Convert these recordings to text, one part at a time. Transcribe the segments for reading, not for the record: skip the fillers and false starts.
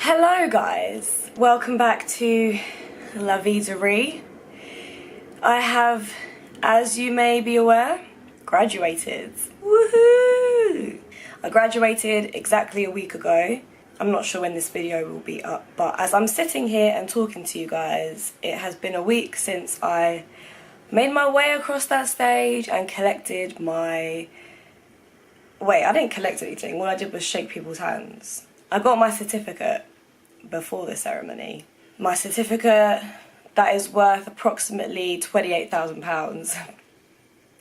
Hello guys, welcome back to La Vie de Ree. I have, as you may be aware, graduated. Woohoo! I graduated exactly a week ago. I'm not sure when this video will be up, but as I'm sitting here and talking to you guys, it has been a week since I made my way across that stage and collected my... Wait, I didn't collect anything. All I did was shake people's hands. I got my certificate before the ceremony. My certificate that is worth approximately £28,000.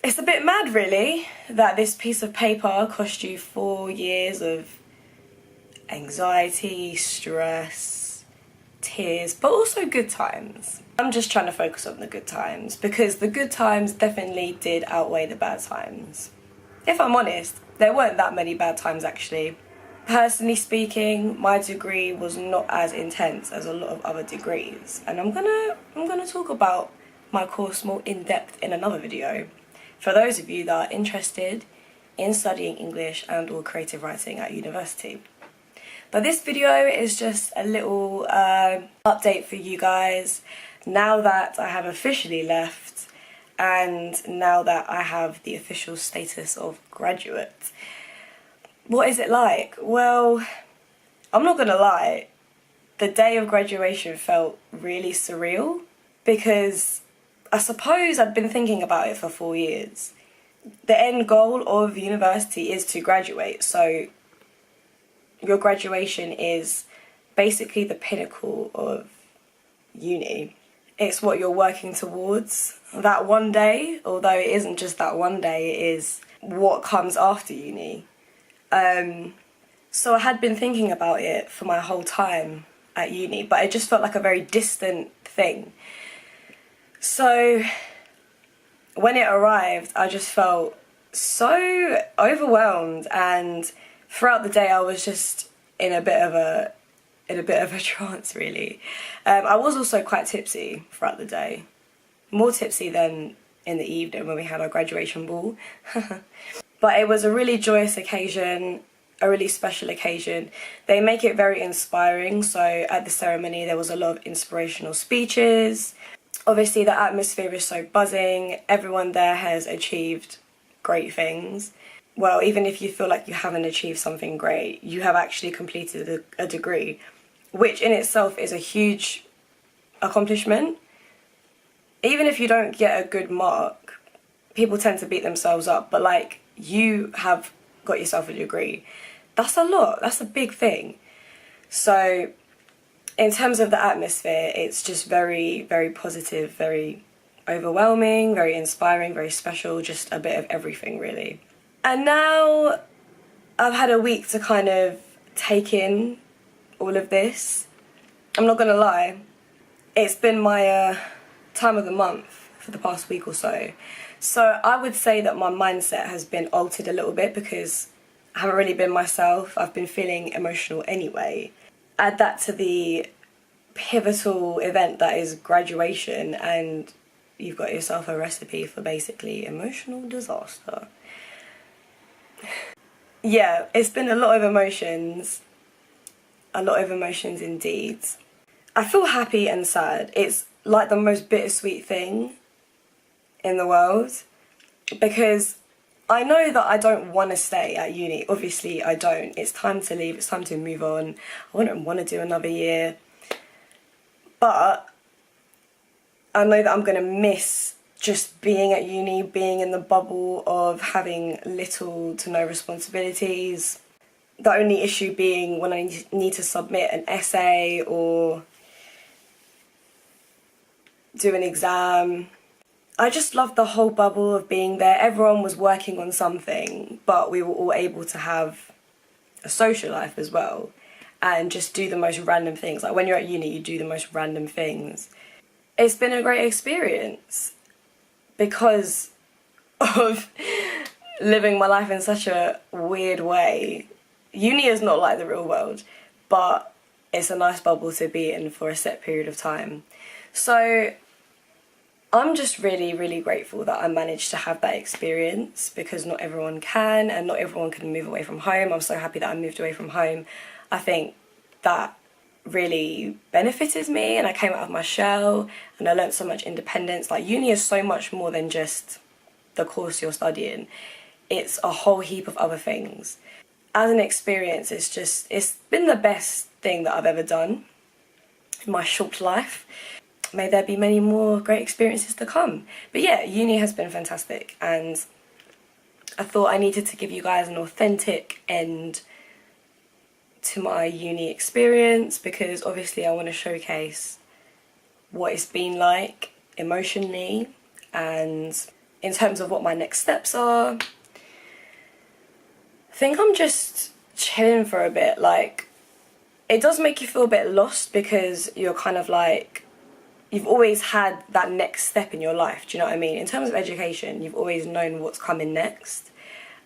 It's a bit mad really that this piece of paper cost you 4 years of anxiety, stress, tears, but also good times. I'm just trying to focus on the good times because the good times definitely did outweigh the bad times. If I'm honest, there weren't that many bad times actually. Personally speaking, my degree was not as intense as a lot of other degrees, and I'm gonna talk about my course more in depth in another video for those of you that are interested in studying English and or creative writing at university. But this video is just a little update for you guys now that I have officially left and now that I have the official status of graduate. What is it like? Well, I'm not gonna lie, the day of graduation felt really surreal because I suppose I'd been thinking about it for 4 years. The end goal of university is to graduate, so your graduation is basically the pinnacle of uni. It's what you're working towards. That one day, although it isn't just that one day, it is what comes after uni. So I had been thinking about it for my whole time at uni, but it just felt like a very distant thing. So when it arrived, I just felt so overwhelmed, and throughout the day I was just in a bit of a trance really. I was also quite tipsy throughout the day, more tipsy than in the evening when we had our graduation ball. But it was a really joyous occasion, a really special occasion. They make it very inspiring, so at the ceremony there was a lot of inspirational speeches. Obviously the atmosphere is so buzzing, everyone there has achieved great things. Well, even if you feel like you haven't achieved something great, you have actually completed a degree, which in itself is a huge accomplishment. Even if you don't get a good mark, people tend to beat themselves up, but like, you have got yourself a degree. That's a lot, that's a big thing. So in terms of the atmosphere, it's just very, very positive, very overwhelming, very inspiring, very special, just a bit of everything really. And now I've had a week to kind of take in all of this. I'm not gonna lie, it's been my time of the month for the past week or so. So I would say that my mindset has been altered a little bit because I haven't really been myself. I've been feeling emotional anyway. Add that to the pivotal event that is graduation and you've got yourself a recipe for basically emotional disaster. Yeah, it's been a lot of emotions. A lot of emotions indeed. I feel happy and sad. It's like the most bittersweet thing in the world because I know that I don't want to stay at uni. Obviously I don't. It's time to leave, it's time to move on. I wouldn't want to do another year, but I know that I'm going to miss just being at uni, being in the bubble of having little to no responsibilities. The only issue being when I need to submit an essay or do an exam. I just loved the whole bubble of being there. Everyone was working on something, but we were all able to have a social life as well and just do the most random things. Like when you're at uni, you do the most random things. It's been a great experience because of living my life in such a weird way. Uni is not like the real world, but it's a nice bubble to be in for a set period of time. So I'm just really, really grateful that I managed to have that experience because not everyone can and not everyone can move away from home. I'm so happy that I moved away from home. I think that really benefited me, and I came out of my shell and I learned so much independence. Like, uni is so much more than just the course you're studying. It's a whole heap of other things. As an experience, it's been the best thing that I've ever done in my short life. May there be many more great experiences to come. But yeah, uni has been fantastic, and I thought I needed to give you guys an authentic end to my uni experience, because obviously I want to showcase what it's been like emotionally and in terms of what my next steps are. I think I'm just chilling for a bit. Like, it does make you feel a bit lost, because you're kind of like, you've always had that next step in your life, do you know what I mean? In terms of education, you've always known what's coming next.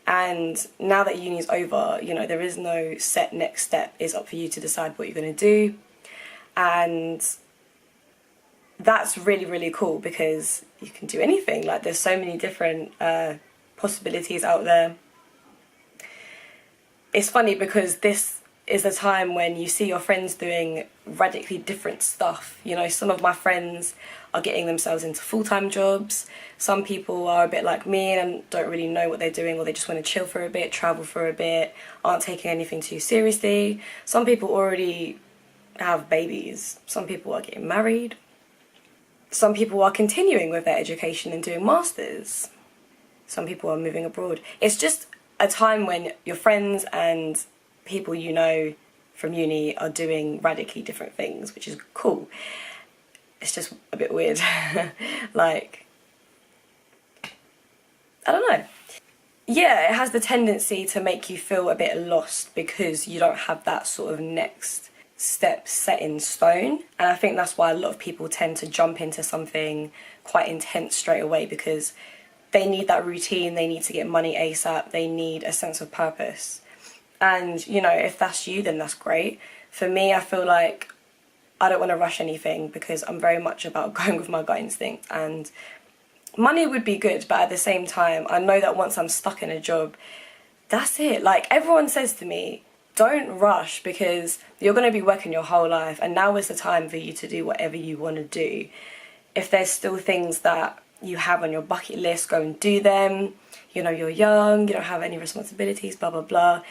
And now that uni's over, you know, there is no set next step. It's up for you to decide what you're going to do. And that's really, really cool, because you can do anything. Like, there's so many different possibilities out there. It's funny because this is a time when you see your friends doing radically different stuff. You know, some of my friends are getting themselves into full-time jobs. Some people are a bit like me and don't really know what they're doing, or they just want to chill for a bit, travel for a bit, aren't taking anything too seriously. Some people already have babies. Some people are getting married. Some people are continuing with their education and doing masters. Some people are moving abroad. It's just a time when your friends and people you know from uni are doing radically different things, which is cool. It's just a bit weird. Like, I don't know. Yeah, it has the tendency to make you feel a bit lost, because you don't have that sort of next step set in stone. And I think that's why a lot of people tend to jump into something quite intense straight away, because they need that routine, they need to get money ASAP, they need a sense of purpose. And, you know, if that's you, then that's great. For me, I feel like I don't want to rush anything, because I'm very much about going with my gut instinct. And money would be good, but at the same time, I know that once I'm stuck in a job, that's it. Like, everyone says to me, don't rush, because you're going to be working your whole life, and now is the time for you to do whatever you want to do. If there's still things that you have on your bucket list, go and do them. You know, you're young, you don't have any responsibilities, blah, blah, blah.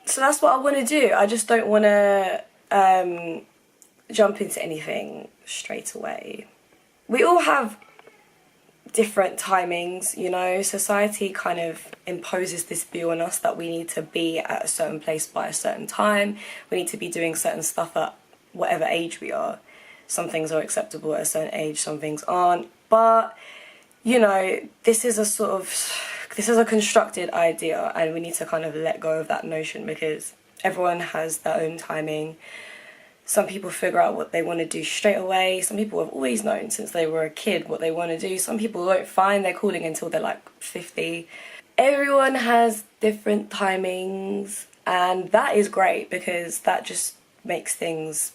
So that's what I want to do. I just don't want to jump into anything straight away. We all have different timings, you know. Society kind of imposes this view on us that we need to be at a certain place by a certain time. We need to be doing certain stuff at whatever age we are. Some things are acceptable at a certain age, some things aren't. But, you know, this is a constructed idea, and we need to kind of let go of that notion, because everyone has their own timing. Some people figure out what they want to do straight away. Some people have always known since they were a kid what they want to do. Some people don't find their calling until they're like 50. Everyone has different timings, and that is great, because that just makes things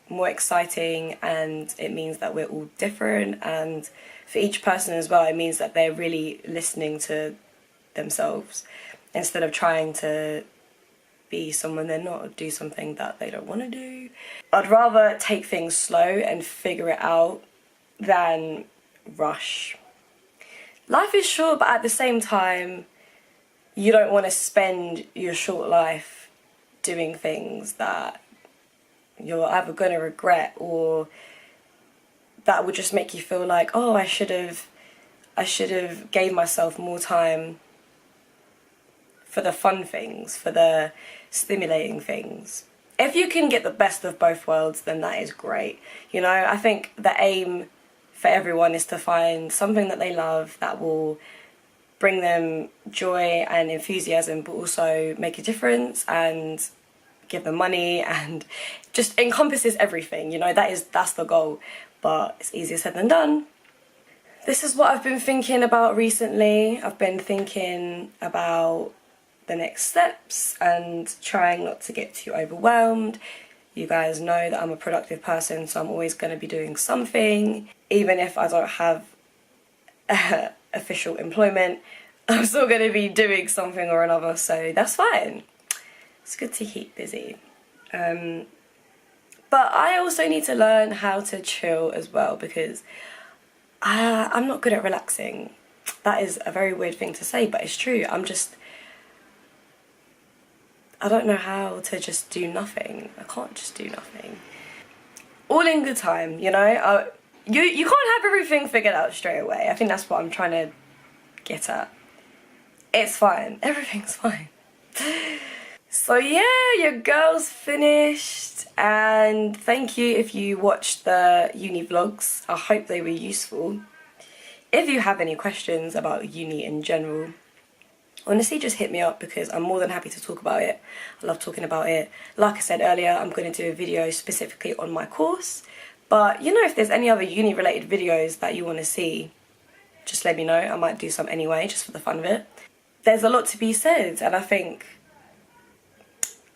more exciting, and it means that we're all different. And for each person as well, it means that they're really listening to themselves instead of trying to be someone they're not, or do something that they don't want to do. I'd rather take things slow and figure it out than rush. Life is short, but at the same time, you don't want to spend your short life doing things that you're either going to regret, or that would just make you feel like, oh, I should have gave myself more time for the fun things, for the stimulating things. If you can get the best of both worlds, then that is great. You know, I think the aim for everyone is to find something that they love that will bring them joy and enthusiasm, but also make a difference and give them money, and just encompasses everything, you know. That's the goal, but it's easier said than done. This is what I've been thinking about recently. I've been thinking about the next steps and trying not to get too overwhelmed. You guys know that I'm a productive person, so I'm always going to be doing something. Even if I don't have official employment, I'm still going to be doing something or another, so that's fine. It's good to keep busy. But I also need to learn how to chill as well, because I'm not good at relaxing. That is a very weird thing to say, but it's true. I don't know how to just do nothing. I can't just do nothing. All in good time, you know? You can't have everything figured out straight away. I think that's what I'm trying to get at. It's fine. Everything's fine. So yeah, your girl's finished, and thank you if you watched the uni vlogs. I hope they were useful. If you have any questions about uni in general, honestly just hit me up, because I'm more than happy to talk about it. I love talking about it. Like I said earlier, I'm going to do a video specifically on my course, but you know, if there's any other uni related videos that you want to see, just let me know. I might do some anyway, just for the fun of it. There's a lot to be said, and I think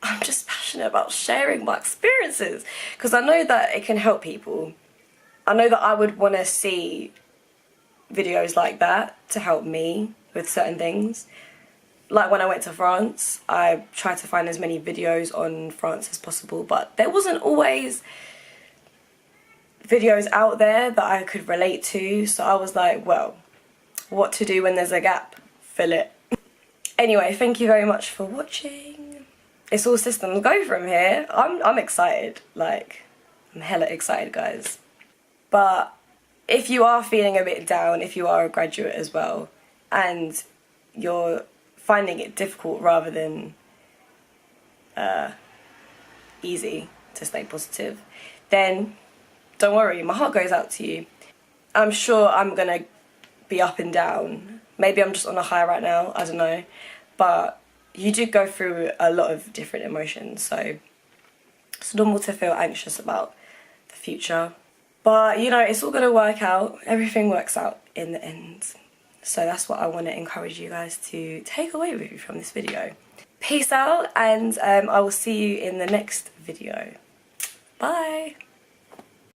I'm just passionate about sharing my experiences, because I know that it can help people. I know that I would want to see videos like that to help me with certain things. Like when I went to France, I tried to find as many videos on France as possible, but there wasn't always videos out there that I could relate to, so I was like, well, what to do when there's a gap? Fill it. Anyway, thank you very much for watching. It's all systems go from here. I'm excited, like, I'm hella excited, guys. But if you are feeling a bit down, if you are a graduate as well, and you're finding it difficult rather than easy to stay positive, then don't worry, my heart goes out to you. I'm sure I'm gonna be up and down. Maybe I'm just on a high right now, I don't know. But you do go through a lot of different emotions, so it's normal to feel anxious about the future. But, you know, it's all gonna work out. Everything works out in the end. So that's what I want to encourage you guys to take away with you from this video. Peace out, and I will see you in the next video. Bye!